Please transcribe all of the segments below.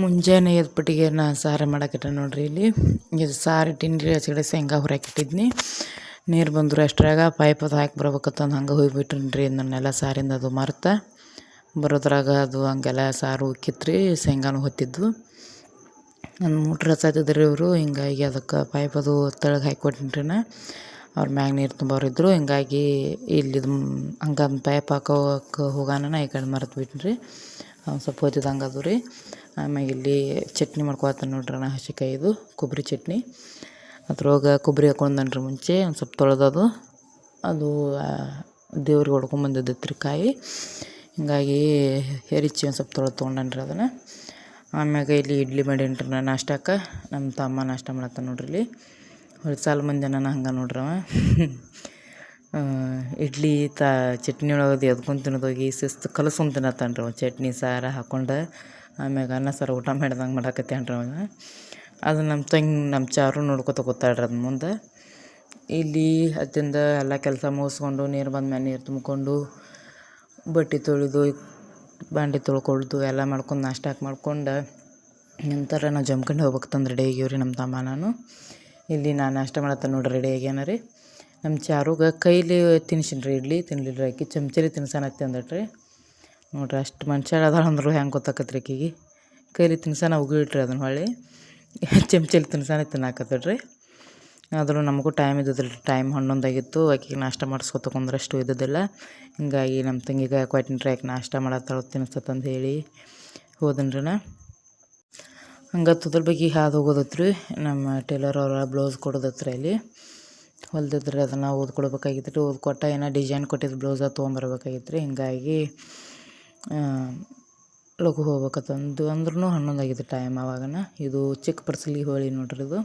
ಮುಂಜಾನೆ ಎದ್ಬಿಟ್ಟಿಗೆ ನಾ ಸಾರು ಮಾಡಾಕಿಟ್ಟೆ ನೋಡ್ರಿ. ಇಲ್ಲಿ ಇದು ಸಾರು ಇಟ್ಟಿನಿ ಹಚ್ಕಡೆ ಶೇಂಗಾ ಹುರಾಕಿಟ್ಟಿದ್ನಿ. ನೀರು ಬಂದರು ಅಷ್ಟ್ರಾಗ ಪೈಪ್ ಅದು ಹಾಕಿ ಬರ್ಬೇಕತ್ತಂದು ಹಂಗೆ ಹೋಗ್ಬಿಟ್ರಿ. ನನ್ನೆಲ್ಲ ಸಾರಿಂದ ಅದು ಮರ್ತ ಬರೋದ್ರಾಗ ಅದು ಹಂಗೆಲ್ಲ ಸಾರು ಉಕ್ಕಿತ್ರಿ, ಶೇಂಗಾನು ಹೊತ್ತಿದ್ವು. ನನ್ನ ಮೋಟ್ರ್ ಹಚ್ಚಾತಿದ್ರಿ ಇವರು, ಹಿಂಗಾಗಿ ಅದಕ್ಕೆ ಪೈಪ್ ಅದು ತೆಳಗೆ ಹಾಕಿ ಕೊಟ್ಟಿನ್ರಿ. ಅವ್ರ ಮ್ಯಾಗ ನೀರು ತುಂಬೋರಿದ್ರು, ಹಿಂಗಾಗಿ ಇಲ್ಲಿ ಹಂಗೆ ಪೈಪ್ ಹಾಕೋಕೆ ಹೋಗಾನ ಈ ಕಡೆ ಮರೆತು ಬಿಟ್ರಿ. ಸ್ವಲ್ಪ ಹೊತ್ತಿದಂಗೆ ಅದು ರೀ. ಆಮ್ಯಾಗ ಇಲ್ಲಿ ಚಟ್ನಿ ಮಾಡ್ಕೊತಾನೆ ನೋಡ್ರಿ ನಾ, ಹಸಿಕಾಯಿದು ಕೊಬ್ಬರಿ ಚಟ್ನಿ. ಅದ್ರೊಳಗೆ ಕೊಬ್ಬರಿ ಹಾಕೊಂಡನ್ರಿ ಮುಂಚೆ ಒಂದು ಸ್ವಲ್ಪ ತೊಳೆದದು, ಅದು ದೇವ್ರಿಗೆ ಹೊಡ್ಕೊಂಬಂದಿದ್ದೈತ್ರಿ ಕಾಯಿ. ಹಿಂಗಾಗಿ ಹೆರಿಚಿ ಒಂದು ಸ್ವಲ್ಪ ತೊಗೊಂಡನ್ರಿ ಅದನ್ನು. ಆಮ್ಯಾಗ ಇಲ್ಲಿ ಇಡ್ಲಿ ಮಾಡೀನ್ರಿ ನಾನು ನಾಷ್ಟಕ್ಕೆ. ನಮ್ಮ ತಮ್ಮ ನಾಷ್ಟ ಮಾಡತ್ತಾನ ನೋಡ್ರಿ. ಇಲ್ಲಿ ಹೊಳ್ಳಿ ಸಾಲು ಮಂದಿ ನಾನು ಹಂಗೆ ನೋಡ್ರವ ಇಡ್ಲಿ ಚಟ್ನಿ ಒಳಗೆ ಎದ್ಕೊಂಡು ತಿನ್ನೋದೋಗಿ ಶಿಸ್ತು ಕಲಸ್ಕೊಂಡು ತಿನ್ನತ್ತಾನ್ರಿ ಅವ. ಚಟ್ನಿ ಸಾರು ಹಾಕ್ಕೊಂಡು ಆಮ್ಯಾಗ ಅನ್ನ ಸಾರು ಊಟ ಮಾಡ್ದಂಗೆ ಮಾಡಾಕತ್ತಾನ್ರಿ ಅವಾಗ. ಅದು ನಮ್ಮ ಚಾರು ನೋಡ್ಕೊತ ಕೂತಾಳ್ರಿ ಅದ್ರ ಮುಂದೆ. ಇಲ್ಲಿ ಅತ್ತಿಂದ ಎಲ್ಲ ಕೆಲಸ ಮುಗಿಸ್ಕೊಂಡು ನೀರು ಬಂದ ಮೇಲೆ ನೀರು ತುಂಬಿಕೊಂಡು ಬಟ್ಟೆ ತೊಳೆದು ಬಾಂಡೆ ತೊಳ್ಕೊಳ್ದು ಎಲ್ಲ ಮಾಡ್ಕೊಂಡು ನಾಷ್ಟಕ್ಕೆ ಮಾಡ್ಕೊಂಡು ನಂತರ ನಾವು ಜಮ್ಕಂಡು ಹೋಗ್ಬೇಕಂದು ರೆಡಿ ಆಗ್ಯಾವ್ರಿ ನಮ್ಮ ತಮ್ಮ ನಾನು. ಇಲ್ಲಿ ನಾನು ನಾಷ್ಟ ಮಾಡತ್ತ ನೋಡ್ರಿ, ರೆಡಿ ಆಗ್ಯಾನ ರೀ. ನಮ್ಮ ಚಾರುಗೆ ಕೈಲಿ ತಿನ್ಸಿನ್ರಿ ಇಡ್ಲಿ, ತಿನ್ಲಿಲ್ಲ ಆಕಿ ಚಮಚಲಿ ತಿನ್ಸಾನತ್ತಿ ಅಂದಟ್ರಿ. ನೋಡ್ರಿ ಅಷ್ಟು ಮನುಷ್ಯ ಅದಾಳ ಅಂದ್ರು ಹೆಂಗೆ ಗೊತ್ತಾಕತ್ರಿ ಆಕಿಗೆ. ಕೈಲಿ ತಿನ್ಸಾನ ಉಗಿಳ್ರಿ ಅದನ್ನ ಹೊಳ್ಳಿ ಚಮಚಲಿ ತಿನ್ಸಾನ ತಿನ್ನಾಕತ್ತಡ್ರಿ. ಆದರೂ ನಮಗೂ ಟೈಮ್ ಇದ್ದಿದ್ದಿಲ್ಲ, ಟೈಮ್ 11 ಆಗಿತ್ತು. ಆಕಿಗೆ ನಾಷ್ಟ ಮಾಡಿಸ್ಕೊತ ಕುಂದ್ರಷ್ಟು ಇದ್ದಿದ್ದಿಲ್ಲ. ಹಿಂಗಾಗಿ ನಮ್ಮ ತಂಗಿಗೆ ಕೊಟ್ಟಿನ್ರಿ, ಆಕೆ ನಾಷ್ಟ ಮಾಡತ್ತಾಳು ತಿನ್ನಿಸ್ತಂದು ಹೇಳಿ ಹೋದನ್ರಿ ನಾ. ಹಂಗೆ ತುದ್ರ ಬಗ್ಗೆ ಹಾದು ಹೋಗೋದತ್ರಿ. ನಮ್ಮ ಟೇಲರ್ ಅವರ ಬ್ಲೌಸ್ ಕೊಡೋದತ್ರಿ ಅಲ್ಲಿ ಹೊಲ್ದಿದ್ರಿ. ಅದನ್ನು ಓದ್ಕೊಡ್ಬೇಕಾಗಿತ್ತು ರೀ. ಓದ್ಕೊಟ್ಟ ಏನೋ ಡಿಸೈನ್ ಕೊಟ್ಟಿದ್ದು ಬ್ಲೌಸ ತೊಗೊಂಬರ್ಬೇಕಾಗಿತ್ತು ರೀ. ಹಿಂಗಾಗಿ ಲಘು ಹೋಗ್ಬೇಕತ್ತಂದು ಅಂದ್ರೂ 11 ಆಗಿತ್ತು ಟೈಮ್ ಆವಾಗನ. ಇದು ಚಿಕ್ಕ ಪರ್ಸಲಿಗೆ ಹೋಳಿ ನೋಡ್ರಿ. ಇದು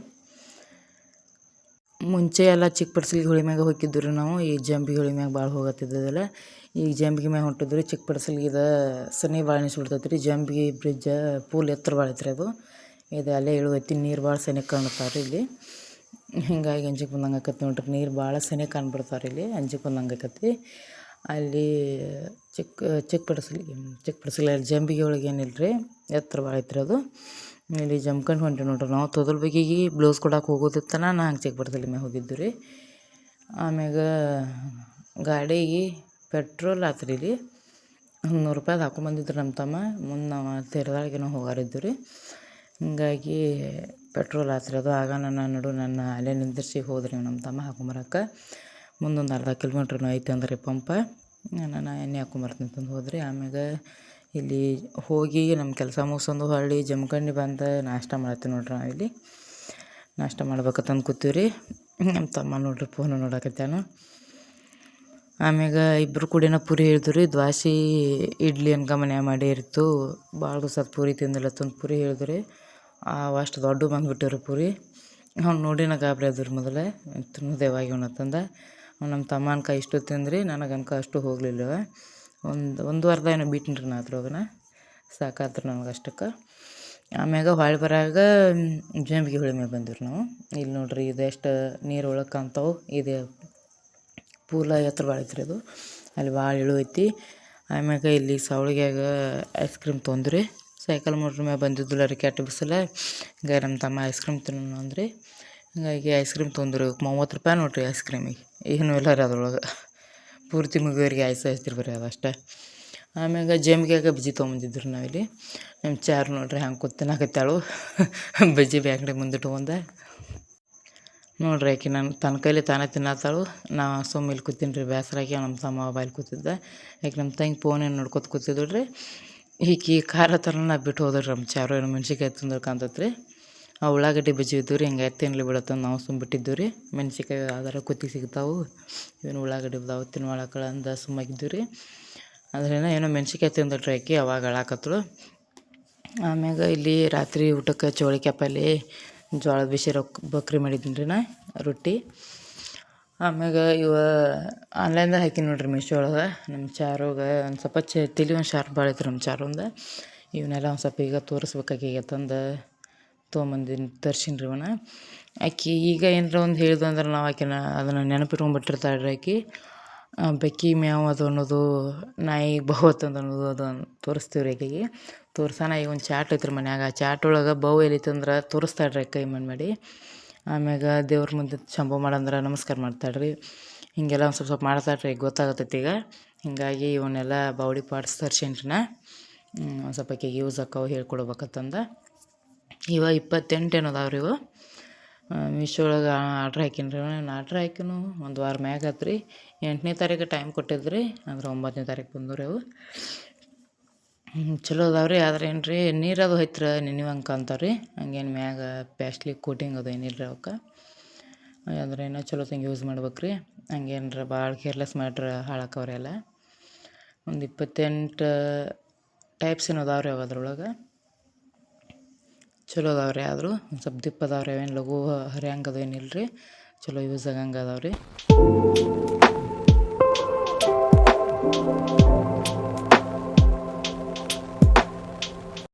ಮುಂಚೆ ಎಲ್ಲ ಚಿಕ್ಕ ಪರ್ಸಲಿಗೆ ಹೋಳಿ ಮ್ಯಾಗ ಹೋಗಿದ್ದು ರೀ ನಾವು. ಈ ಜಂಬಿಗೆ ಹೋಳಿ ಮ್ಯಾಗ ಭಾಳ ಹೋಗತ್ತಿದ್ದದಲ್ಲ. ಈಗ ಜಂಬಿಗೆ ಮ್ಯಾಗ ಹೊಂಟಿದ್ರಿ. ಚಿಕ್ಕ ಪರ್ಸಲಿಗೆ ಸನಿ ಭಾಳ ಅನಿಸ್ಬಿಡ್ತೈತೆ ರೀ. ಜಂಬಿಗೆ ಬ್ರಿಡ್ಜ್ ಪೂಲ್ ಎತ್ತರ ಭಾಳ ಐತ್ರಿ ಅದು. ಇದು ಅಲ್ಲೇ ಇಳುವತ್ತಿ ನೀರು ಭಾಳ ಸನಿ ಕಾಣ್ತಾವ್ರಿ ಇಲ್ಲಿ. ಹಿಂಗಾಗಿ ಅಂಜಿಕೆ ಬಂದಂಗೆ ಆಕತಿ ನೋಡ್ರಿ. ನೀರು ಭಾಳ ಸನಿ ಕಾಣ್ಬಿಡ್ತಾವ್ರಿ ಇಲ್ಲಿ, ಅಂಜಿಕೆ ಬಂದಂಗೆ ಆಕತಿ. ಅಲ್ಲಿ ಚಿಕ್ಕ ಪರ್ಸಲಿ ಅಲ್ಲಿ ಜಂಬಿಗೆ ಒಳಗೆ ಏನಿಲ್ಲ ರೀ, ಎತ್ತರ ಭಾಳ ಐತ್ರಿ ಅದು. ಇಲ್ಲಿ ಜಮ್ಕಂಡು ಹೊಂಟೀವಿ ನೋಡ್ರಿ ನಾವು. ತೊದಲ್ ಬಗೆಗೆ ಬ್ಲೌಸ್ ಕೊಡಕ್ಕೆ ಹೋಗೋದಿತ್ತನ ನಾ ಹಂಗೆ ಚಿಕ್ಕ ಪರ್ಸಲಿ ಮ್ಯಾಗ ಹೋಗಿದ್ದು ರೀ. ಆಮ್ಯಾಗ ಗಾಡಿಗೆ ಪೆಟ್ರೋಲ್ ಆತ್ರಿ ಇಲ್ಲಿ $100 ಹಾಕೊಂಬಂದಿದ್ರು ನಮ್ಮ ತಮ್ಮ. ಮುಂದೆ ನಾವು ತೀರ್ದಾಳಿಗೆನೋ ಹೋಗಾರಿದ್ದು ರೀ. ಹಿಂಗಾಗಿ ಪೆಟ್ರೋಲ್ ಆತ್ರಿ ಅದು. ಆಗ ನನ್ನ ಅಲ್ಲೇ ನಿಂದಿರ್ಸಿ ಹೋದ್ರಿ ನಮ್ಮ ತಮ್ಮ ಹಾಕೊಂಬರಕ್ಕೆ. ಮುಂದೊಂದು ಅರ್ಧ ಕಿಲೋಮೀಟ್ರ್ ಐತೆ ಅಂದ್ರೆ ಪಂಪ. ನಾನು ಎಣ್ಣೆ ಹಾಕೊಂಬರ್ತೀನಿ ಅಂತಂದು ಹೋದ್ರಿ. ಆಮ್ಯಾಗ ಇಲ್ಲಿ ಹೋಗಿ ನಮ್ಮ ಕೆಲಸ ಮುಗಿಸ್ಕೊಂಡು ಹೊಳ್ಳಿ ಜಮ್ಕಂಡು ಬಂದು ನಾಷ್ಟ ಮಾಡತ್ತೀನಿ ನೋಡ್ರಿ. ನಾವು ಇಲ್ಲಿ ನಾಷ್ಟ ಮಾಡ್ಬೇಕಂತಂದು ಕೂತೀವಿ ರೀ. ನಮ್ಮ ತಮ್ಮ ನೋಡ್ರಿ ಫೋನು ನೋಡಕತ್ತಾನು. ಆಮ್ಯಾಗ ಇಬ್ಬರು ಕೂಡಿನ ಪೂರಿ ಹೇಳಿದ್ರು ರೀ. ದ್ವಾಸೆ ಇಡ್ಲಿ ಅನ್ಕ ಮನ್ಯಾಗ ಮಾಡೇ ಇರ್ತು. ಭಾಳ ದಿವಸ ಪೂರಿ ತಿಂದಿಲ್ಲತ್ತಂದು ಪೂರಿ ಹೇಳಿದ್ರು ರೀ. ಅಷ್ಟು ದೊಡ್ಡ ಬಂದುಬಿಟ್ಟಿವ್ರಿ ಪೂರಿ. ಅವ್ನು ನೋಡಿ ನಾ ಗಾಬರಿ ಆದ್ರಿ ಮೊದಲೇ, ತಿನ್ನೋದೇವಾಗಿ ಅವನತ್ತಂದ. ನಮ್ಮ ತಮ್ಮ ಅನ್ಕ ಇಷ್ಟು ತಿಂದ್ರಿ, ನನಗೆ ಅನ್ಕ ಅಷ್ಟು ಹೋಗಲಿಲ್ಲವ. ಒಂದು ಅರ್ಧ ಏನೋ ಬಿಟ್ಟಿನ್ರಿ ನಾ ಅದ್ರೊಳಗನ. ಸಾಕಾತ್ರಿ ನನಗೆ ಅಷ್ಟಕ್ಕೆ. ಆಮ್ಯಾಗ ಹೊಳ್ಳಿ ಬರಾಗ ಜಂಬಿಗೆ ಹೊಳಿ ಮ್ಯಾಗ ಬಂದಿವ್ರಿ ನಾವು. ಇಲ್ಲಿ ನೋಡ್ರಿ ಇದೆಷ್ಟು ನೀರು ಒಳಗೆ ಕಾಣ್ತಾವೆ. ಇದು ಪೂಲ ಎತ್ತರ ಭಾಳ ಐತ್ರಿ ಅದು. ಅಲ್ಲಿ ಭಾಳ ಇಳು ಐತಿ. ಆಮ್ಯಾಗ ಇಲ್ಲಿ ಸವಳಿಗ್ಯಾಗ ಐಸ್ ಕ್ರೀಮ್ ತೊಂದ್ರಿ. ಸೈಕಲ್ ಮೋಟ್ರ್ ಮ್ಯಾಗ ಬಂದಿದ್ದಿಲ್ಲ ರೀ, ಕೆಟ್ಟ ಬಿಸಿಲ. ಹಿಂಗಾಗಿ ನಮ್ಮ ತಮ್ಮ ಐಸ್ ಕ್ರೀಮ್ ತಿನ್ನೋಣ ಅಂದ್ರಿ. ಹಿಂಗಾಗಿ ಐಸ್ ಕ್ರೀಮ್ ತೊಂದ್ರಿ. $30 ನೋಡ್ರಿ ಐಸ್ ಕ್ರೀಮಿಗೆ. ಏನೂ ಇಲ್ಲ ರೀ ಅದ್ರೊಳಗೆ. ಪೂರ್ತಿ ಮುಗಿಯೋರಿಗೆ ಐತ್ರಿ ಬರೀ ಅದು ಅಷ್ಟೇ. ಆಮ್ಯಾಗ ಜಂಬಿಗ್ಯಾಗ ಬಜ್ಜಿ ತೊಗೊಂಬಂದಿದ್ರು ನಾವಿಲ್ಲಿ. ನಮ್ಮ ಚಾರು ನೋಡ್ರಿ ಹಂಗೆ ಕೂತ್ ತಿನ್ನಾಕತ್ತಾಳು ಬಜ್ಜಿ ಬ್ಯಾಗ್ಡಿ ಮುಂದೆ ಇಟ್ಕೊಂಡ. ನೋಡ್ರಿ ಆಕೆ ತನ್ನ ಕೈಲಿ ತಾನೇ ತಿನ್ನತ್ತಾಳು. ನಾ ಸುಮ್ಮ ಇಲ್ಲಿ ಕೂತೀನಿ ರೀ, ಬೇಸರಾಗಿ. ನಮ್ಮ ತಮ್ಮ ಮೊಬೈಲ್ ಕೂತಿದ್ದ. ಆಕೆ ನಮ್ಮ ತಂಗಿ ಫೋನೇನು ನೋಡ್ಕೊತ ಕೂತಿದ್ಳು ರೀ. ಈಕಿ ಖಾರ ಥರ ನಾ ಬಿಟ್ಟು ಹೋದ್ರಿ ನಮ್ಮ ಚಾರು. ಏನೋ ಮೆಣ್ಸಿನ್ಕಾಯಿ ತಿಂದ್ರೆ ಕಾಣ್ತೈತೆ ರೀ. ಆ ಉಳ್ಳಾಗಡ್ಡಿ ಬಜ್ಜಿ ಇದ್ದವು ರೀ. ಹಿಂಗೆ ತಿನ್ಲಿ ಬಿಡತ್ತಂದು ನಾವು ಸುಮ್ಮ ಬಿಟ್ಟಿದ್ದೀವಿ ರೀ. ಮೆಣ್ಸಿನ್ಕಾಯಿ ಯಾವ್ದಾರ ಕುತ್ತಿ ಸಿಗ್ತಾವೆ, ಇವನು ಉಳ್ಳಾಗಡ್ಡಿ ಬಿದ್ದಾವೆ ತಿನ್ನುವಳಕಳ ಅಂದ ಸುಮ್ಮಾಗಿದ್ದೀವಿ ರೀ. ಅದ್ರೇನೋ ಏನೋ ಮೆಣ್ಸಿನ್ಕಾಯಿ ತಿಂದಟ್ರಿ ಆಕೆ, ಅವಾಗ ಅಳಾಕತ್ತಳು. ಆಮ್ಯಾಗ ಇಲ್ಲಿ ರಾತ್ರಿ ಊಟಕ್ಕೆ ಚೌಳಿಕಾಯಿ ಪಲ್ಯ, ಜೋಳದ ಬಿಸಿ ಬಕ್ರಿ ಮಾಡಿದ್ದೀನಿ ರೀ ನಾ, ರೊಟ್ಟಿ. ಆಮ್ಯಾಗ ಆನ್ಲೈನ್ದಾಗ ಹಾಕಿನಿ ನೋಡ್ರಿ ಮೀಶೋ ಒಳಗೆ. ನಮ್ಮ ಚಾರುಗೆ ಒಂದು ಸ್ವಲ್ಪ ತಲೆ ಒಂದು ಶಾರ್ಪ್ ಭಾಳ ಐತ್ರಿ ನಮ್ಮ ಚಾರುಂದ. ಇವನ್ನೆಲ್ಲ ಒಂದು ಸ್ವಲ್ಪ ಈಗ ತೋರಿಸ್ಬೇಕಾಗೈತಂದು ತೊಗೊಂಬಂದಿನಿ, ತರ್ಸೀನಿ ರೀ ಇವನ್ನ. ಆಕೆ ಈಗ ಏನರ ಒಂದು ಹೇಳಿದ್ವು ಅಂದ್ರೆ ನಾವು ಆಕೆನ ಅದನ್ನು ನೆನಪಿಟ್ಕೊಂಡ್ಬಿಟ್ಟಿರ್ತಾಳೆ ರೀ ಆಕೆ. ಬೆಕ್ಕಿ ಮ್ಯಾವ್ ಅದು ಅನ್ನೋದು, ನಾಯಿ ಬಹುತ್ ಅಂತ ಅನ್ನೋದು ಅದು ತೋರಿಸ್ತೀವಿ ರೀ ಆಕೆಗೆ. ತೋರ್ಸಾನ ಈಗ ಒಂದು ಚಾಟ್ ಐತ್ರಿ ಮನ್ಯಾಗ. ಆ ಚಾಟ್ ಒಳಗೆ ಬೌ ಎಲಿತಂದ್ರೆ ತೋರಿಸ್ತಾಳ್ರಿ ಕೈ ಮಾಡಿ. ಆಮ್ಯಾಗ ದೇವ್ರ ಮುಂದೆ ಶಂಭು ಮಾಡಂದ್ರೆ ನಮಸ್ಕಾರ ಮಾಡ್ತಾಳ್ರಿ. ಹೀಗೆಲ್ಲ ಒಂದು ಸ್ವಲ್ಪ ಮಾಡ್ತಾಳ್ರಿ, ಗೊತ್ತಾಗತ್ತೈತಿ ಈಗ. ಹೀಗಾಗಿ ಇವನ್ನೆಲ್ಲ ಬಾಡಿ ಪಾರ್ಟ್ಸ್ ತರ್ಸೇನ್ರಿ ನಾ. ಒಂದು ಸ್ವಲ್ಪ ಆಕೆಗೆ ಯೂಸ್ ಆಕ್ಕವು ಹೇಳ್ಕೊಡ್ಬೇಕಂತಂದು. ಇವ 28 ಏನೋ ಅದಾವ್ರಿ ಇವು. ಮೀಶೋ ಒಳಗೆ ಆರ್ಡ್ರ್ ಹಾಕೀನಿ ರೀ. ಆರ್ಡ್ರ್ ಹಾಕಿನು ಒಂದು ವಾರ ಮ್ಯಾಗ ಆತು ರೀ. 8ನೇ ತಾರೀಕು ಟೈಮ್ ಕೊಟ್ಟಿದ್ರಿ, ಅಂದ್ರೆ 9ನೇ ತಾರೀಕು ಬಂದವು ರೀ ಅವು. ಚಲೋ ಅದಾವೆ ರೀ. ಆದ್ರೆ ಏನು ರೀ, ನೀರದು ಹೋಯ್ತು ನೆನೆವಂಕ ಅಂತಾವೆ ರೀ. ಹಂಗೇನು ಮ್ಯಾಗ ಪ್ಲಾಸ್ಟಿಕ್ ಕೋಟಿಂಗ್ ಅದು ಏನಿಲ್ಲ ರೀ ಅವಕ್ಕೆ. ಅಂದ್ರೆ ಏನೋ ಚಲೋ ತಂಗೆ ಯೂಸ್ ಮಾಡ್ಬೇಕು ರೀ. ಹಂಗೇನ್ರ ಭಾಳ ಕೇರ್ಲೆಸ್ ಮಾಡ್ರೆ ಹಾಳಾಕವ್ರಿ ಎಲ್ಲ. ಒಂದು 28 ಟೈಪ್ಸ್ ಏನೋ ಅದಾವೆ ರೀ ಅವು ಅದ್ರೊಳಗೆ. ಚಲೋ ಅದಾವೆ ರೀ. ಆದರೂ ಒಂದು ಸ್ವಲ್ಪ ದಿಪ್ಪ ಅದಾವೆ ರೀ. ಅವೇನು ಲಘು ಹರಿಯಂಗೆ ಅದು ಏನಿಲ್ಲ ರೀ. ಚಲೋ ಯೂಸ್ ಆಗಂಗೆ ಅದಾವೆ ರೀ.